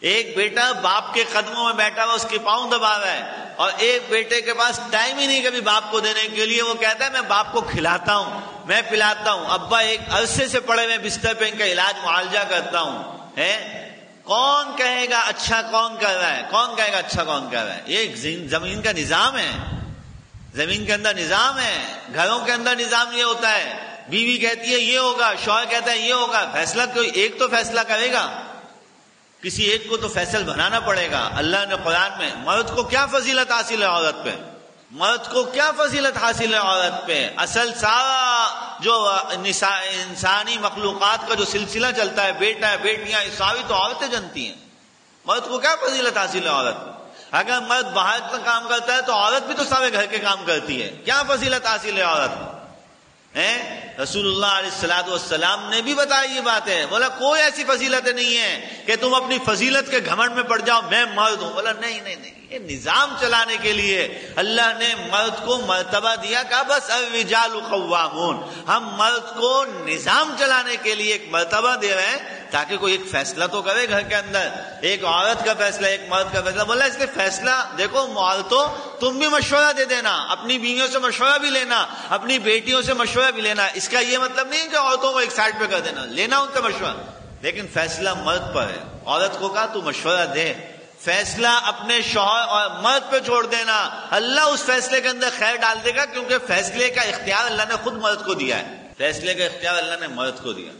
ایک بیٹا باپ کے قدموں میں بیٹھا ہوا، اس کے پاؤں دبا رہا ہے، اور ایک بیٹے کے پاس ٹائم ہی نہیں کبھی باپ کو دینے کے لیے. وہ کہتا ہے میں باپ کو کھلاتا ہوں، میں پلاتا ہوں، ابا ایک عرصے سے پڑے میں بستر پہ ان کا علاج معالجہ کرتا ہوں. کون کہے گا اچھا کون کر رہا ہے؟ کون کہے گا اچھا کون کر رہا ہے؟ یہ زمین کا نظام ہے، زمین کے اندر نظام ہے. گھروں کے اندر نظام یہ ہوتا ہے، بیوی کہتی ہے یہ ہوگا، شوہر کہتا ہے یہ ہوگا. فیصلہ کوئی ایک تو فیصلہ کرے گا، کسی ایک کو تو فیصل بنانا پڑے گا. اللہ نے قرآن میں مرد کو کیا فضیلت حاصل ہے عورت پہ، مرد کو کیا فضیلت حاصل ہے عورت پہ. اصل سارا جو انسانی مخلوقات کا جو سلسلہ چلتا ہے، بیٹا ہے بیٹیاں ساری تو عورتیں جنتی ہیں. مرد کو کیا فضیلت حاصل ہے عورت پہ؟ اگر مرد باہر کا کام کرتا ہے تو عورت بھی تو سارے گھر کے کام کرتی ہے. کیا فضیلت حاصل ہے عورت کو؟ رسول اللہ علیہ الصلوۃ والسلام نے بھی بتایا یہ بات ہے. بولا کوئی ایسی فضیلت نہیں ہے کہ تم اپنی فضیلت کے گھمنڈ میں پڑ جاؤ میں مرد ہوں. بولا نہیں نہیں نہیں، یہ نظام چلانے کے لیے اللہ نے مرد کو مرتبہ دیا. کہا بس الرجال قوامون، ہم مرد کو نظام چلانے کے لیے ایک مرتبہ دے رہے ہیں تاکہ کوئی ایک فیصلہ تو کرے گھر کے اندر. ایک عورت کا فیصلہ، ایک مرد کا فیصلہ. بولا اس لیے فیصلہ دیکھو عورتوں تم بھی مشورہ دے دینا، اپنی بیویوں سے مشورہ بھی لینا، اپنی بیٹیوں سے مشورہ بھی لینا. اس کا یہ مطلب نہیں کہ عورتوں کو ایک سائڈ پہ کر دینا، لینا ان کا مشورہ، لیکن فیصلہ مرد پر ہے. عورت کو کہا تو مشورہ دے، فیصلہ اپنے شوہر اور مرد پہ چھوڑ دینا. اللہ اس فیصلے کے اندر خیر ڈال دے گا، کیونکہ فیصلے کا اختیار اللہ نے خود مرد کو دیا ہے. فیصلے کا اختیار اللہ نے مرد کو دیا.